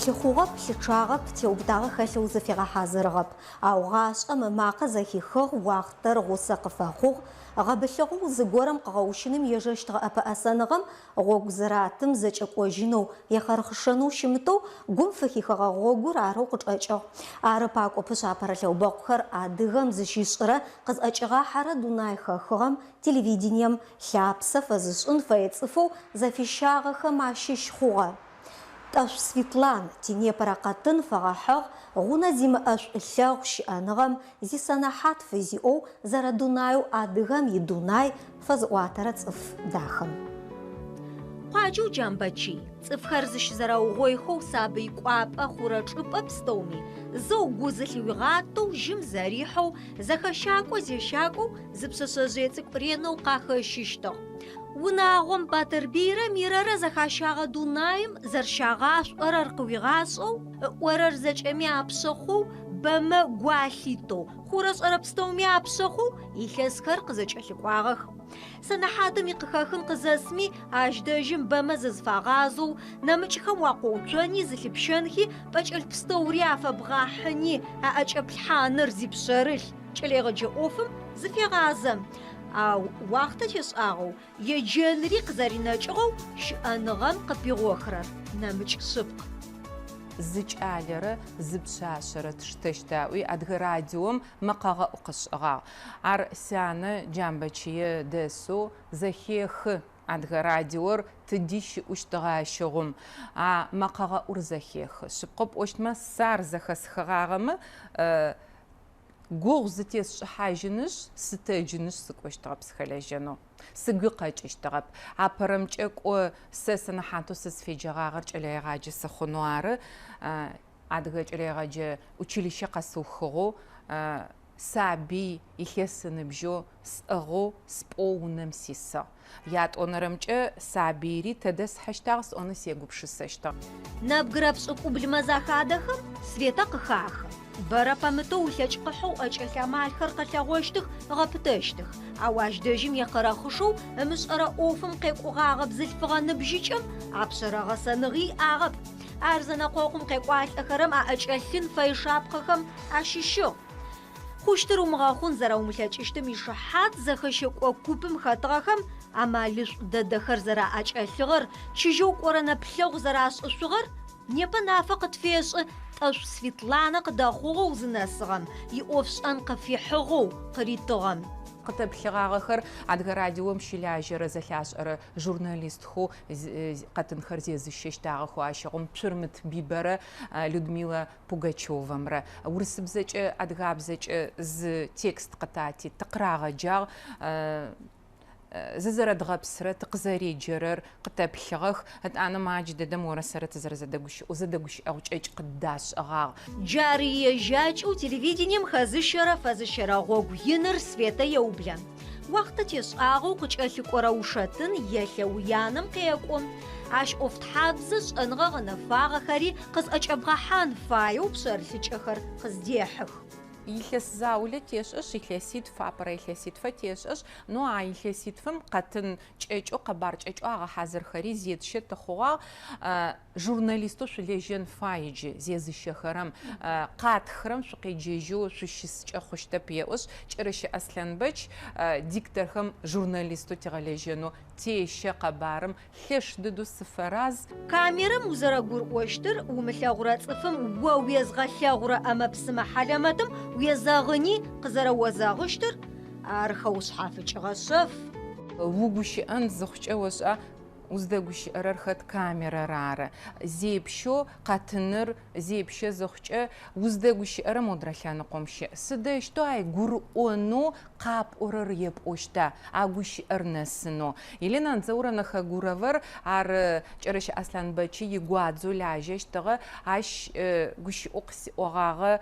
Лъыхъугъэп, лъычъагъэп, теубдагъэ хэлъэу зыфегъэхьазырыгъэп. Ау гъашӀэм макъэ зэхихыгъ, уахътэр гъусэ къыфэхъугъ, гъэбылъыгъэу зыгорэм къыгъэущыным ежэщт гъэӀэпыӀэсэныгъэм гъогу зыратым зэкӀэкӀожьынэу ехъырхъышэнэу щымытэу гум фыхихыгъэ гъогур арэу къычӀэкӀыгъ. Ары пакӀо пышъапэрэ лъэубэкъухэр адыгэм зыщишӀырэ къызӀэкӀыгъахьэрэ Дунай хэхыгъэм телевидением лъапсэ фэзышӀын фэецӀыфэу зэфищагъэхэм ащыщ хъугъэ. Тӏэшъу Светлана Тинепэрэ къэтын фэгъэхьыгъ, гъунэ зимыӀэшӀу лъэгъу щыӀэныгъэм зисэнэхьат фызиӀоу зэрэдунаеу адыгэм идунай фэзыӀуатэрэ цӀыф дахэм. Къуаджэу Джамбэчий цӀыфхэр зыщызэрэугъоихэу сабый кӀуапӀэ хъурэ чӀыпӀэ пстэуми, зэу гу зылъыуигъатэу жьым зэрихьэу зэхэщакӀо зещакӀоу зы пшъэшъэжъые цӀыкӀу ренэу къахэщыщтыгъ. Унагъом Батырбийрэ Мирэрэ зэхащагъэ Дунаим зэрщагъашӀорэр къыуигъашӀэу, Ӏорэр зэкӀэми апшъэхъоу, бэмэ гуалъитэу, хъурэ шӀэрэ пстэуми апшъэхъоу илъэсхэр къызэкӀэлъыкӀуагъэх. Сэнэхьатым икъыхэхын къызэсми ажьдэжьым бэмэ зызфагъазэу, нэмыкӀхэм уакъоуцони зылъыпщэнхи, пӀэкӀэлъ пстэури афэбгъахьыни, аӀэкӀэплъхьаныр зипшъэрылъ кӀэлэегъэджэ Ӏофым зыфегъазэ. Ау уахътэ тешӀагъэу, еджэнри къызэринэкӀыгъэу щыӀэныгъэм къыпигъохырэр нэмыкӀ шъыпкъ. Зыкӏалэрэ зыпшъашъэрэ тштэщтаӀуи Адыгэ радиом мэкъэгъэӀу къышӀыгъагъ. Ар сянэ Джамбэчие дэсэу зэхехы Адыгэ радиор тыди щыӀущтыгъэ ащыгъум. А мэкъэгъэӀур зэхехы. Шъыпкъэ пӀощтмэ сар зэхэсхыгъагъэмэ гугъу зытесшӀыхьажьыныжь сытэджыныжь сыкӀощтыгъэп сыхэлэжьэнэу. Сыгу къэкӀыщтыгъэп. АпэрымкӀэ кӀо сэ сэнэхьатэу сэ сфеджэгъагъэр кӀэлэегъаджэ сыхъунэу ары. Адыгэ кӀэлэегъаджэ училище къэсыухыгъэу сабий илъэсыныбжьэу сӀыгъэу спӀоу унэм сисыгъ. ЯтӀонэрэмкӀэ сабийри тэдэсхьэщтагъ, сӀоны сегупшысэщтагъ. Нэбгырэ пшӀыкӀублымэ захадэхэм Светэ къыхахы. Бэрэ пэмытэу улъэкӀ къыхьэу ӀэкӀэлъамалхэр къэлъэгъощтых, гъэпытэщтых. Ау ажьдэжьым ехъырэхъышэу ымышӀэрэ Ӏофым къекӀугъагъэ бзылъфыгъэ ныбжьыкӀэм апшъэрэ гъэсэныгъи аӀэп. Ар зэнэкъокъум къекӀуалӀэхэрэм аӀэкӀэлъын фэй шапхъэхэм ащыщыгъ. Хъущтыр умыгъэхъун зэрэумылъэкӀыщтым ишыхьат зэхэщэкӀо купым хэтыгъэхэм Амалышӏу дэдэхэр зэраӀэкӀэлъыгъэр, чыжьэу кӀорэ нэплъэгъу зэрашӀышъугъэр непэ нафэ къытфешӀы тӏэшъу Светланэ къыдэхъугъэу зынэсыгъэм, иӀоф шӀэн къыфихьыгъэу къыритыгъэм. Къытэплъыгъагъэхэр Адыгэ радиом щылажьэрэ зэлъашӀэрэ журналистхэу къэтынхэр зезыщэщтагъэхэу ащыгъум Пшъурмыт Бибэрэ Людмила Пугачевэмрэ. Урысыбзэкӏэ адыгабзэкӏэ зы текст къытати тыкъырагъэджагъ. Зызэрэдгъэпсырэ тыкъызэреджэрэр къытэплъыгъэх. Ытӏанэ маджэ дэдэм орысэрэ тызэрэзэдэгущыӏэу зэдэгущыӏэгъу кӏэкӏ къыдашӏыгъагъ. Джары ежьакӏэу телевидением фэзыщэрэ гъогу иныр Светэ еублэ. Уахътэ тешӏагъэу къыкӏэлъыкӏорэ ушэтын елъэ уянэм къекӏо. Ащ ӏофтхьабзэ шӏэныгъэ гъэнэфагъэхэри къызӏэкӏэбгъэхьан фаеу пшъэрылъыкӏэхэр къыздехьых. Илъэс заулэ тешӏэшъ, илъэситф апэрэ илъэситфэ тешӏэшъ, но а илъэситфым къэтын кӏэкӏэу къэбар кӏэкӏэу агъэхьазырхэри зетщэ тыхъугъагъ. Журналистэу шъулэжьэн фай иджы зезыщэхэрэм. Къатхэрэм шъукъеджэжьэу шъущыскӏэ хъущтэп еӏошъ. Кӏэрэщэ Аслъэнбэч дикторхэм журналистэу тигъэлэжьэнэу тещэ къэбарым лъэш дэдэу сыфэраз. Камерэм узэрэгурыӏощтыр умылъэгъурэ цӏыфым о уезгъэлъэгъурэ ӏэмэпсымэ хьалэмэтым уезэгъыни къызэрэозэгъыщтыр ар хэушъхьафыкӏыгъэ шъэф. Угущыӏэн зыхъукӏэ ошӏа уздэгущыӏэрэр хэт камерэр ары. Зепщэу къэтыныр зепщэ зыхъукӏэ уздэгущыӏэрэ модрэ лъэныкъом щыӏ. Сыдэщтэу ай гурыӏонэу къапӏорэр епӏощта, агущыӏэр нэсынэу. Елена Анзорэ нэхэгурэвэр ар кӏэрэщэ Аслъэнбэчи игуадзэу лажьэщтыгъэ, ащ гущыӏэу къысиӏогъагъэ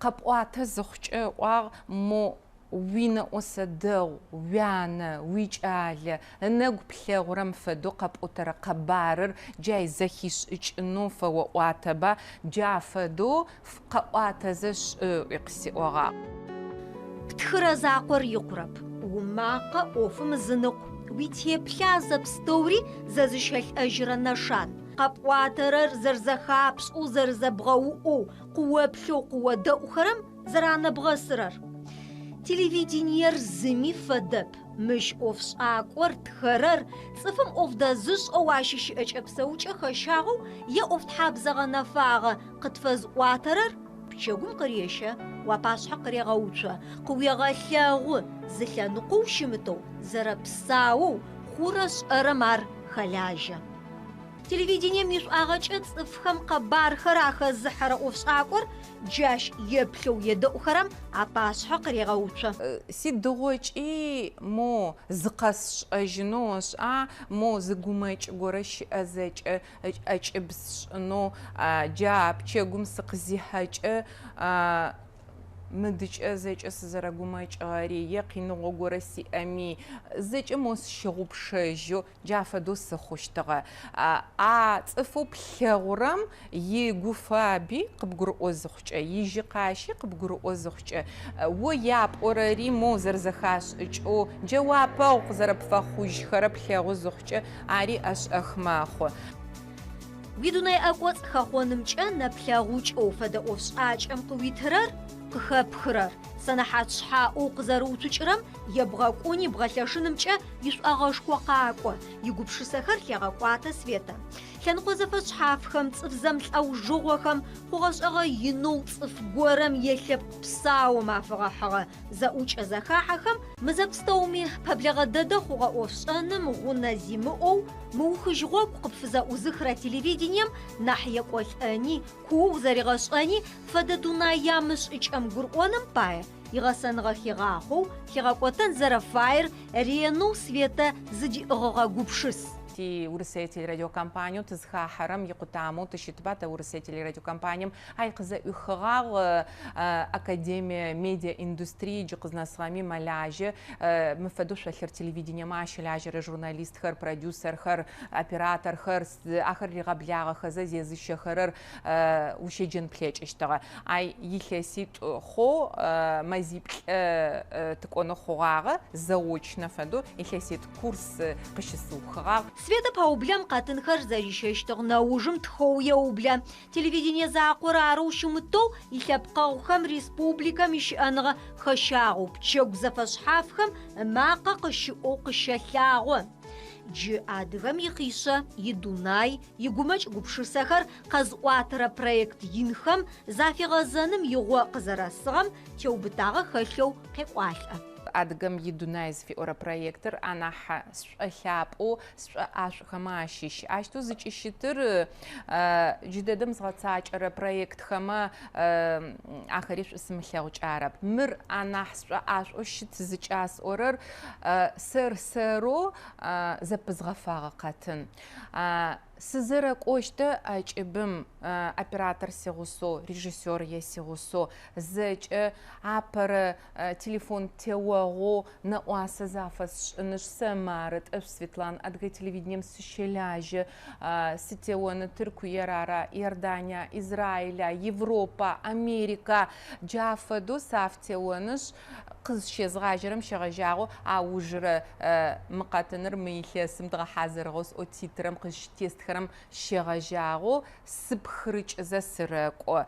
къэпӏуатэ зыхъукӏэ ӏуагъ мо уинэӏосэ дэгъу, уянэ, уикӏалэ, нэгу плъэгъурэм фэдэу къэпӏотэрэ къэбарыр джай зэхишӏыкӏынэу фэоӏуатэба, джа фэдэу къэӏуатэзэ шӏы къысиӏогъагъ. Птхырэ закъор икъурэп. Умакъэ ӏофым зыныкъу. Уитеплъа зэпстэури зэзыщэлъэжьырэ нэшан. къэпӏуатэрэр зэрзэхапшӏэу зэрзэбгъэуӏоу къыуэплъэу къыуэдэӏухэрэм зэранэбгъэсырэр. Телевидениер зыми фэдэп. Мыщ ӏофшӏакӏор тхэрэр цӏыфым ӏофдэзышӏэу ащыщыӏэкӏэ псэукӏэ хэщагъэу е ӏофтхьабзэ гъэнэфагъэ къытфэзӏуатэрэр пчэгум къырещэ, уапашъхьэ къырегъэуцо, къыуегъэлъэгъу, зылъэныкъоу щымытэу, зэрэпсаоу хъурэ шӏэрэм ар хэлажьэ. Телевидением ишӏуагъэкӏэ цӏыфхэм къэбархэр ахэзыхьэрэ ӏофшӏакӏор джащ еплъэу едэӏухэрэм апашъхьэ къырегъэуцо. Сидыгъокӏи мо зыкъэсшӏэжьынэу ышӏа, мо зыгумэкӏ горэ щыӏэ зэкӏэ ӏэкӏыбз шӏынэу джа пчэгум сыкъызихьэкӏэ мыдыкӏэ зэкӏэ сызэрэгумэкӏыгъэри е къиныгъо горэ сиӏэми зэкӏэ мо сыщыгъупшэжьэу джа фэдэу сыхъущтыгъэ. Цӏыфэу плъэгъурэм игуфаби къыбгурыӏо зыхъукӏэ, ижьы къащи къыбгурыӏо зыхъукӏэ. О япӏорэри мо зэрзэхашӏыкӏэу джэуапэу къызэрэпфэхъужьхэрэ плъэгъу зыхъукӏэ ари ӏэшӏэх мэхъу. Уидунай ӏэкӏоцӏ хэхъонымкӏэ нэплъэгъукӏэу фэдэ ӏофшӏакӏэм къыуитырэр къыхэпхырэр. Сэнэхьат шъхьаӏоу къызэрэуцукӏырэм ебгъэкӏуни бгъэлъэшынымкӏэ ишӏуагъэшхо къакӏо, игупшысэхэр лъегъэкӏуатэ Света. Лъэныкъо зэфэшъхьафхэм, цӏыф зэмылӏэужыгъохэм, хъугъэшӏэгъэ инэу цӏыф горэм елъэпкъ псауэм афэгъэхьыгъэ зэӏукӏэ зэхахьэхэм мызэпстэуми пэблэгъэ дэдэ хъугъэ ӏофшӏэным гъунэ зимыӏоу мыухыжьгъогу къыпфызэӏузыхрэ телевидением нахь екӏолӏэни, куоу зэригъэшӏэни фэдэ дунай ямышӏыкӏэм гурыӏоным пае игъэсэныгъэ хигъахъоу хигъэкӏотэн зэрэфаер ренэу Света зыдиӏыгъыгъэ гупшыс. Урысэ телерадиокомпанию тызхахьэрэм икъутамэу тыщытба тэ Урысэ телерадиокомпанием ай къызэӏуихыгъагъ Академия медиаиндустрии джы къызнэсыгъэми мэлажьэ мыфэдэу шъолъыр телевидением ащылажьэрэ журналистхэр, продюсерхэр, операторхэр ахэр ригъэблагъэхэзэ зезыщэхэрэр ущеджэн плъэкӏыщтыгъэ. Ай илъэситӏу мэзиплӏ тыкӏонэ хъугъагъэ заочно фэдэу илъэситӏ курс къыщысыухыгъагъ. Света паублям къатынхэр зэришэщтыгъ наужым тхэу еублэ. Телевидение закъор арэу щымытэу илъэпкъэгъухэм республикэм ищыӏэныгъэ хэщагъэу пчэгу зэфэшъхьафхэм макъэ къыщыӏэу къыщэлъагъо. Джы адыгэм икъишъэ, идунай, игумэкӏ гупшысэхэр къэзӏуатэрэ проект инхэм зафигъэзэным игъо къызэрэсыгъэм теубытагъэ хэлъэу къекӏуалӏэ. Адыгэм идунай зыфиӏорэ проектыр анахь сшӏэлъапӏэу сшӏэӏашӏухэмэ ащыщ. Ащтэу зыкӏыщытыр джыдэдэм згъэцакӏэрэ проектхэмэ ахэри шӏусымылъэгъукӏарэп. Мыр анахь сшӏэӏашӏо щыт зыкӏасӏорэр сэрэу зэпызгъэфагъэ къэтын. Сызэрэкӏощтэ ӏэкӏыбым оператор сигъусэу, режиссер сигъусэу зэкӏэ апэрэ телефон теуэгъэу нэӏуасэ зафэсшӏыныжь сэ Мары Тӏэшъу Светлана Адыгэ телевидением сыщелажьэ, сытеоны Тыркуер ара, Иордания, Израиль, Европа, Америка джа фэдэу сафтеоныжь къызщезгъажьэрэм щегъэжьагъэу аужрэ мы къэтыныр мы илъэсым дгъэхьазырыгъэу сӏотитрым къызщытестхэрэм щегъэжьагъэу сыпхырыкӏызэ сырэкӏо.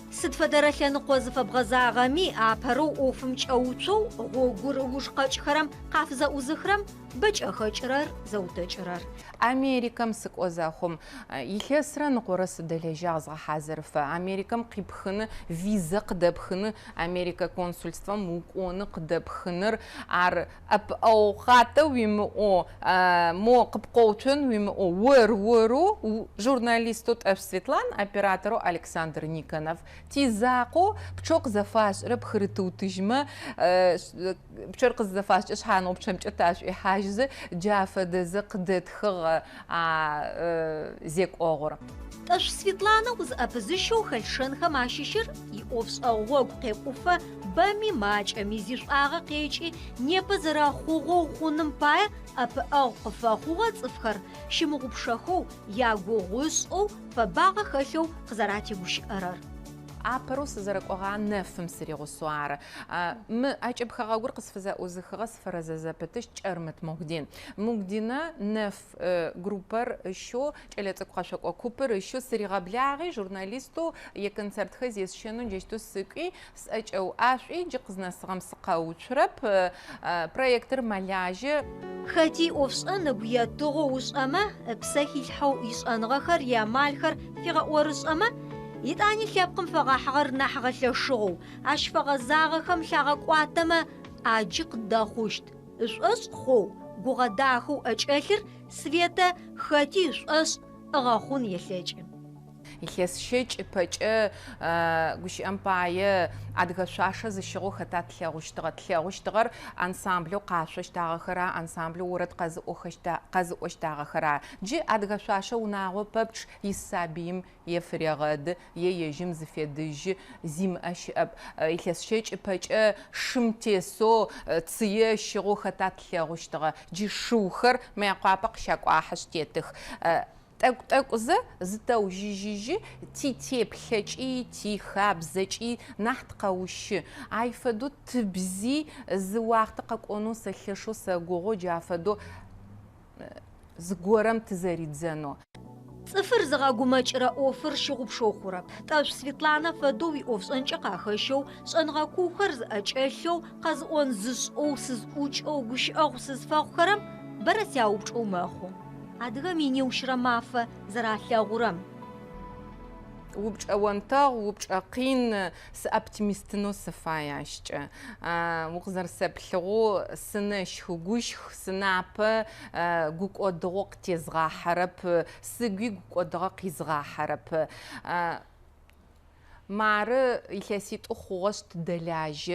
Сыд фэдэрэ лъэныкъо зыфэбгъэзагъэми апэрэу ӏофым кӏэуцоу гъогур уж къэкӏхэрэм къафзэӏузыхрэм бэкӏэхэкӏырэр зэутэкӏырэр. Америкам сыкӏозэхъум илъэсрэ ныкъорэ сыдэлэжьагъ згъэхьазырыфэ. Америкам къипхыны визэ къыдэпхыны, Америка консульством укӏоны къыдэпхыныр ар ӏэпӏэгъухатэ уимыӏо мо къыпкъоуцон уимыӏо орэу журналисту Тӏэшъу Светлана, оператору Александр Никонов. Тизакъо пчъо къызэфашӏырэ пхырытыутыжьмэ пчъор къызэфашӏэ шъхьанэу пчъэмкӏэ ташӏуихьажьзэ джафэдэзэ къыдэтхыгъ зекӏогъор. Тӏэшъу Светлана узыӏэпызыщэу хэлъшэнхэм ащыщыр иӏофшӏэгъогу къекӏуфэ бэми макӏэми зишӏуагъэ къекӏи непэ зэрэхъугъэу хъуным пае ӏэпыӏэгъу къыфэхъугъэ цӏыфхэр щымыгъупшэхэу ягугъушӏэу фэбагъэ хэлъэу къызэратегущыӏэрэр. أبروس زرقوها نفهم سري غسوار ما أجيب خاغور قصفزة أوزخغس فرزة بتش أرمت مقدينا نف جروبر شو جلت قاشق أكوبر شو سري غبلاغي جورناليستو يكنسرت خزيس شنو جيشتو سكي سأج أو أشي جقزنا سغم سقاو شرب بروجكتر ملاجي خاتي أوفسأن بياتوغو وسأما بساهي الحو يسأنغخر يا مالخر فيغا ورس أما يتاني لابقم فغا حغر نحغا لشغو عش فغا زاغخم شاغا قواتما أجيق داخوشت إس خو قوغا داخو أجأخر سويتا خاتي إس أغاخون يساجم يخيس شيج بجأ قوشي أمبايا أدغا شاشة زشغو خطات تلاغوشتغر أنسامبلو قاشوش تاغخرا أنسامبلو ورد قزقوش تاغخرا جي أدغا شاشة وناغو ببش يسابيم يفريغد يجيم زفيدج زيم أشأب يخيس شيج بجأ شمتيسو تسيه شغو خطات تلاغوشتغر جي شوخر ما يقابق شاكو آحشتيتخ تاكوزا زتاو جي تي بخيجي تي خابزجي نحت قوش عايفدو تبزي زواقت قاكونو سخيشو سغوغو جافدو زغورم تزريد زانو صفر زغاغو ماجرا اوفر شغب شوخورب تاش سفيتلانا فدوي اوفس انچقا خشو سنغا كوخرز اچشو قز اون زس او سز اوچ او گوش او سز فاخرم برسياو بچو ماخو أدغا ميني وشرا مافا زرالة غرام وبج أوانتا وبج أقين سأبتمستنو سفاياشج وغزر سبلغو سنش هجوش سنابا جوك أدغوق تزغا حرب سجي جوك أدغوق يزغا حرب مار يحسيت أخوست دلاج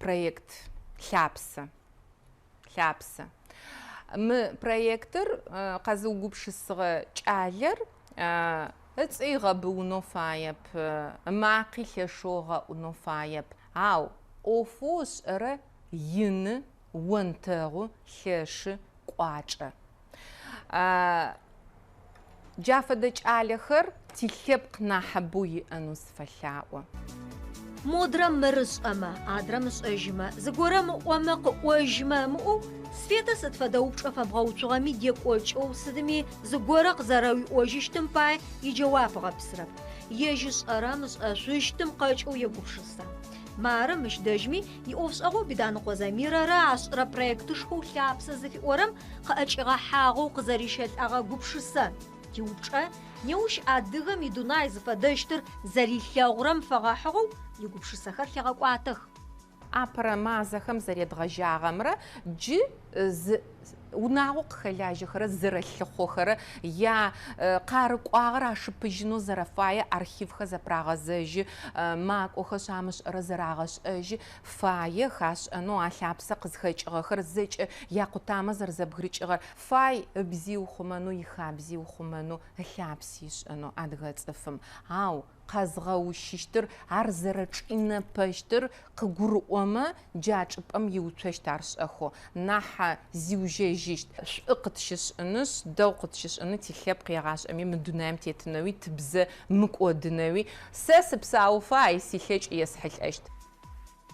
بروجكت خابسة بروجكتر قازو جوبش الصغة جالر اتسيغا بونوفايب ماقي خشوغا ونوفايب أو أوفوس را ين ونتغو خش قواجة جافدج آلخر تلحبق نحبوي أنوس فلاوة مودرا مرس أما أدرمس أجمع زغورم ومق وجمع مو سفيتا ستفداوبش أفبغاوتشغا ميديك أوچو سدمي زغورق زراوي أوجيشتم باي يجواف غبسرب يجس أرامس أسوشتم قاچو يبوشستا مارا مش دجمي يوفس أغو بدان قوزاميرا راس را بروجكتش خو خابسا زفي أورم قاچغا حاغو قزاريشت أغا قبشسا تيوبشا نيوش أدغا ميدوناي زفداشتر زري خاغرم فغاحغو يقبش السخر خيغا قواتخ أبرا ما زخم زريد غجاغمرا جي وناوق خلاجي خرا زرخ خوخرا يا قارق اغرا شبجنو زرفايا ارخيف خزا براغزج ماك اوخشامش رزراغش اج فاي خاش انو احابس قزخچ خر زچ يا قطامه زرزبغرچ فاي بزيو خمنو يخابزيو خمنو احابسيش انو ادغصفم هاو قزغوششتر عرزرچينه پشتر قغروما جاچپم يوچشتارش اخو نح زيوجيجيشت شقتشش انس دوقتشش ان تخيب قيغاش امي من دنام تيتنوي تبز مكودنوي سسبساو فاي سيخج يسحل اشت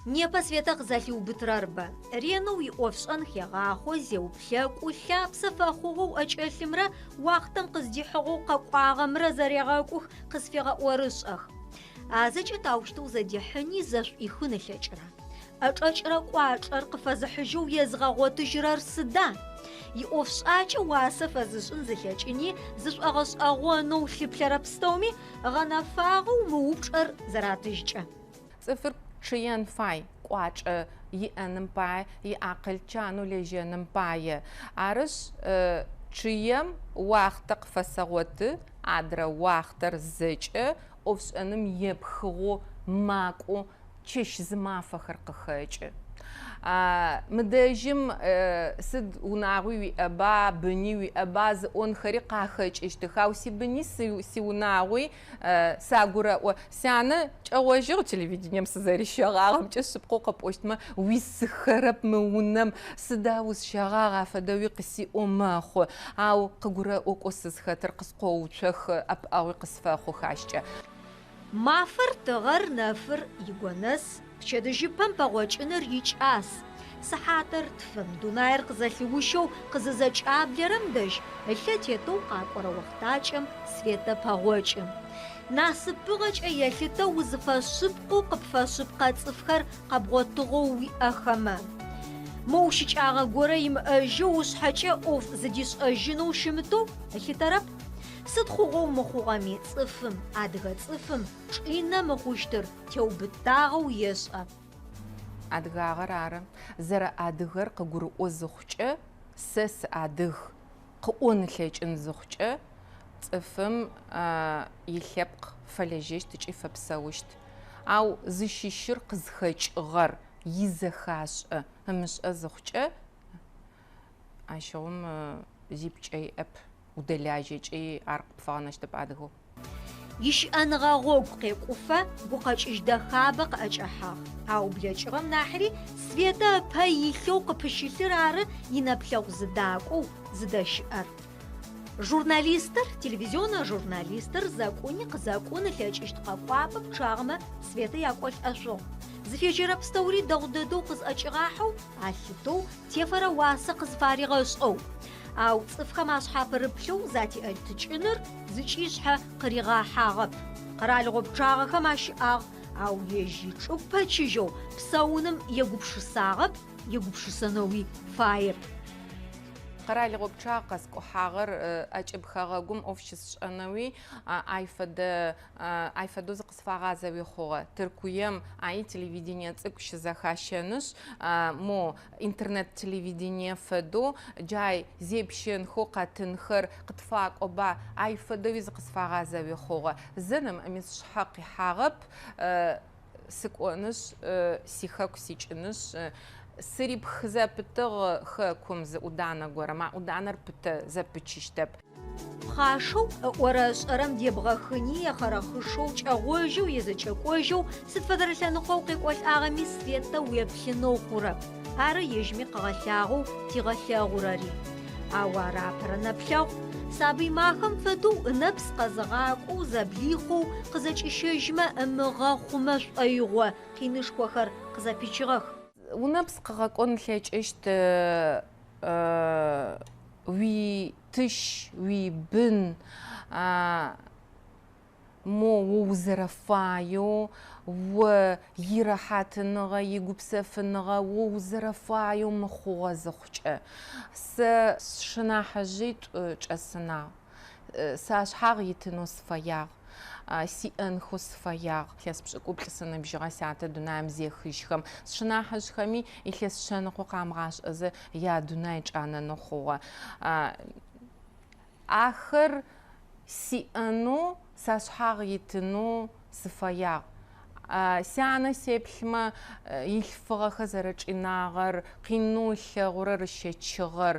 نيبا سветах залиу бытрарба реноуи офшан хягахо зеупхяку хяпса фахугу ачэлимра вахтам қыздихыгу қақуагамра зарягакух қысфега орышах азача таушту задихыни заш ихыны лячра ачачра қуачар қыфазыхыжу езгаготыжрар сыда и офшача уаса фазышын зыхячини зышагаш агону хиплярапстауми ганафагу муупчар заратыжча цифр شيان فاي قواج يأنم باي يعقل جانو لجانم باي عرش شيام وقت فسوت عدرا وقت رزج أوفش أنم يبخو ماكو تشش زما فخر قخج مداجم سد وناوي أبا بني أبا زون خريق خج اشتخاو سي بني سي وناوي ساغورا وسانا أواجه تلفزيون مسزاري شغاغم جس بقوق بوشتما ويسخرب مونم سداوس شغاغا فداوي قسي أماخو أو قغورا أوكوسس خاطر قسقو وشخ أب أو قصفاخو خاشجة Мафыр тыгъэр нэфыр игонэс, пчэдыжьыпэм пэгъокӏыныр икӏас. Сыхьатыр тфым, дунаер къызэлъыущэу къызызэкӏаблэрэм дэжь ылъэ тетэу къакӏорэ уахътакӏэм Светэ пэгъокӏы. Насыпыгъэкӏэ елъытэу узыфэшъыпкъэу къыпфэшъыпкъэ цӏыфхэр къэбгъотыгъэу уиӏэхэмэ. Мо ущыкӏагъэ горэ имыӏэжьэу ушъхьэкӏэ ӏоф зыдишӏэжьынэу щымытэу ылъытэрэп. Сыд хъугъэу мыхъугъэми цӏыфым, адыгэ цӏыфым чӏинэ мыхъущтыр теубытагъэу ешӏэ. Адыгагъэр ары. Зэрэ адыгэр къыгурыӏо зыхъукӏэ, сэ сыадыг къыӏон ылъэкӏын зыхъукӏэ, цӏыфым илъэпкъ фэлэжьэщт ыкӏи фэпсэущт. Ау зыщыщыр къызхэкӏыгъэр изэхашӏэ ымышӏэ зыхъукӏэ, ащыгъум зипкӏэ иӏэп, удэлажьэкӏи ар къыпфэгъэнэщтэп адыгэу. Ищыӏэныгъэ гъогу къекӏуфэ, гукъэкӏыжь дэхабэ къыӏэкӏэхьагъ. Ау блэкӏыгъэм нахьри Светэ ыпэ илъэу къыпыщылъыр ары инэплъэгъу зыдакӏоу зыдэщыӏэр. Журналистыр, телевизионнэ журналистыр зэкӏуни къызэкӏун ылъэкӏыщт къэкӏуапӏэ пчъагъэмэ Светэ якӏолӏэшъугъ. Зыфеджэрэ пстэури дэгъу дэдэу къызӏэкӏыгъахьэу, алъытэу тефэрэ уасэ къызфаригъэшӏэу. Ау цӏыфхэм ашъхьапырыплъэу затиӏэтыкӏыныр зыкӏишъхьэ къыригъахьагъэп. Къэралыгъо пчъагъэхэм ащыӏагъ, ау ежьи чӏыгу пэчыжьэу псэуным егупшысагъэп, егупшысэнэуи фаер. Къэралыгъо пчъагъ къэскӏухьагъэр ӏэкӏыбхэгъэгум ӏоф щысшӏэнэуи айфэдэу зыкъысфагъазэуи хъугъэ. Тыркуем аи телевидение цӏыкӏу щызэхащэнышъ, мо интернет телевидение фэдэу джай зепщэнхэу къэтынхэр къытфакӏоба айфэдэуи зыкъысфагъазэуи хъугъэ. Зэным ымышъхьэ къихьагъэп, сыкӏонышъ, сихэку сикӏынышъ. Сыри пхызэ пытыгъ хэкум зы ӏудэнэ горэм, ӏуданэр пытэ зэпычыщтэп. Пхъашэу ыӏорэ ышӏэрэм дебгъэхыни ехъырэхъышэу кӏэгъожьэу езэкӏэкӏожьэу сыд фэдэ лъэныкъоу къекӏолӏагъэми Светэ уеплъынэу хъурэп. Ары ежьми къыгъэлъагъоу тигъэлъэгъурэри. Ау ары апэрэ нэплъэгъу. Сабый махэм фэдэу ынэпс къэзыгъакӏоу зэблихъоу къызэкӏыщэжьмэ ымыгъэ хъумэ шӏоигъо къинышхохэр къызэпичыгъэх. Унэпс къыгъэкӏон лъэкӏыщт уи тыщ, уи бын, мо узэрэфаеу, о ирэхьатыныгъэ, игупсэфыныгъэ, о узэрэфаеу мыхъугъэ зыхъукӏэ. Сэ сшынахьыжъитӏу кӏэсынагъ. Сэ ашъхьагъ итынэу сыфэягъ. Сиӏэнхэу сыфэягъ. Илъэс пшӏыкӏубл сыныбжьыгъэ сятэ дунаим зехыжьхэм. Сшынахьыжъхэми илъэс шъэныкъо къамгъашӏэзэ я дунай кӏанэнэу хъугъэ. Ахэр сиӏэнэу сашъхьагъ итынэу сыфэягъ. Сянэ сеплъмэ илъфыгъэхэр зэрэкӏинагъэр, къинэу илъэгъурэр ышъэчыгъэр,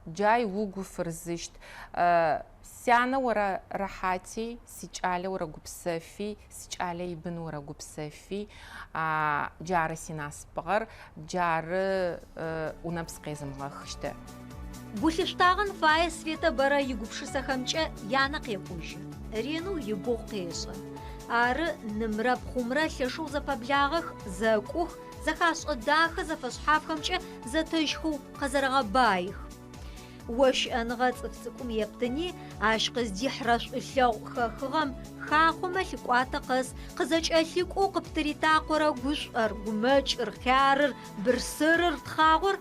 джай угу фырзыщт. Сянэ ора рахати, сикӏалэ ора гупсэфи, сикӏалэ ибын ора гупсэфи, джары синасыпыгъэр, джары унэпс къезымгъэхыщтэ. Гулъыштагъэн фае Светэ бэрэ игупшысэхэмкӏэ янэ къекӏужьы. Ренэу игугъу къешӏэ. Ары нымрэ пхъумрэ лъэшэу зэпэблагъэх, зэкӏух, зэхашӏэ дахэ зэфэшъхьафхэмкӏэ зэтэжьхэу къэзэрэгъэбаих. Ощыӏэныгъэ цӏыф цӏыкӏум ептыни ащ къыздихьрэ шӏулъэгъу хэхыгъэм хахъомэ лъыкӏуатэ къэс къызэкӏэлъыкӏоу къыптыритакъорэ гушӏэр, гумэкӏыр, хярыр, бырсырыр тхъагъор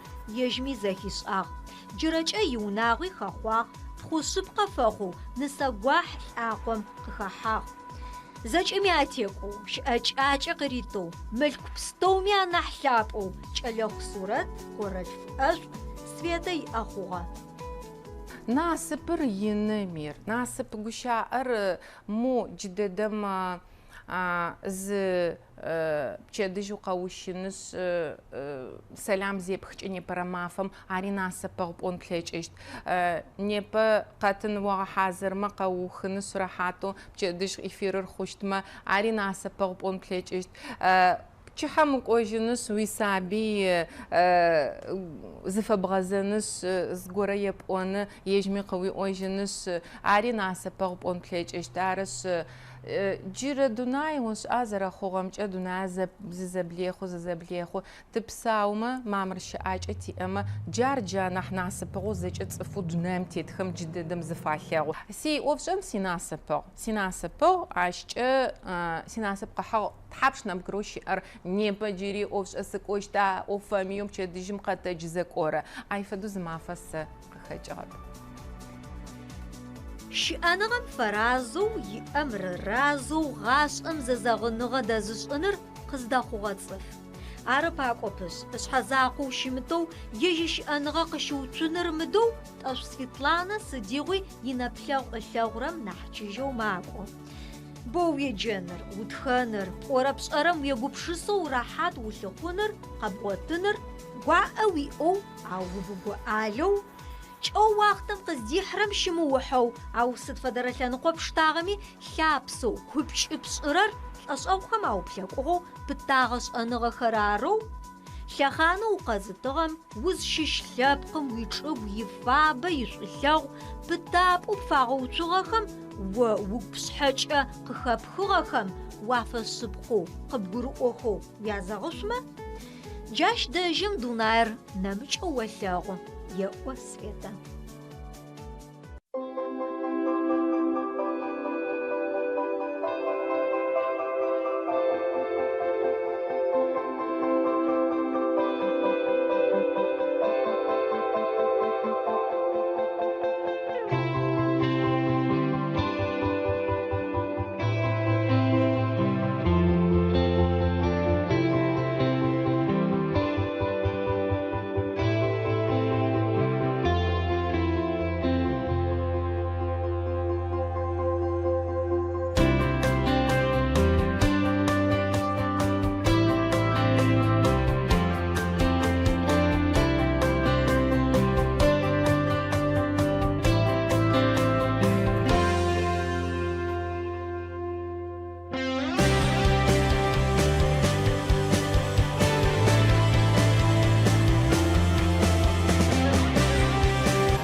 ежьми зэхишӏагъ. Джырэкӏэ иунагъуи хэхъуагъ, тхъушъыпкъэ фэхъу нысэгуахь лӏакъом къыхахьагъ. Зэкӏэми атекӏоу, щыӏэкӏакӏэ къыритоу, мылъку пстэуми анахь лъапӏэу, кӏэлэхъу сурэт, къорэлъ ӏэшӏу Светэ иӏэ хъугъэ. Насыпыр ины мир. Насып гущаӏэр мо джыдэдэм зы пчэдыжьу къэущынышъ сэлам зепхыкӏэ непэрэ мафэм ари насыпэгъу пӏон плъэкӏыщт. Непэ къэтын уагъэхьазырмэ къэухынышъ рэхьатэу пчэдыжь эфирыр хъущтмэ ари насыпэгъу пӏон плъэкӏыщт. Пчыхьэм укӏожьынышъ уисаби зыфэбгъэзэнышъ зыгорэ епӏоны ежьми къыуиӏожьынышъ ари насыпэгъу пӏон плъэкӏыщт. Арышъ جيرة دوناي وش أزرع خوهم جدونا زبليخو تبساومة ما مرش أجتي أما جارجا نحن سبقو زجت صفود نام تيتخم جد دم زفاخيو سي وفجم سيناسبو عشت سيناسبقى حق تحبش نمكروش نيبا جيري أوفش أسكوش تا أوفاميوم تشدجم قد تجزك أورا عيفدو زمافس خجاب شأنغم فرازو يأمر رازو غاش زغنغا دازش أنر قزداخو غاتصف عربا قوبش اش حزاقو شمتو يجيش أنغا قشو تنر مدو اش سفيطلانا صديقي ينبلغ الثغرم نحجيجو معكو بو يجنر ودخنر وربش أرم يقوبشسو راحات وثقونر قبوتنر قوي أو بقو او وقتم قصدي حرم شموحو او صد فدرسان قبش تاغمي خابسو كبش ابصرر اش او خماو بشاكو بتاغش انغا خرارو شاخانو قزتغم وز شش لابقم ويتشو يفابا يشلو بتاب وفاغو تغخم ووكبش حاجة قخاب خغخم وافا سبقو قبقرو اوخو يازغشما جاش داجم دونار نمج اوثاغو يا وسفيتا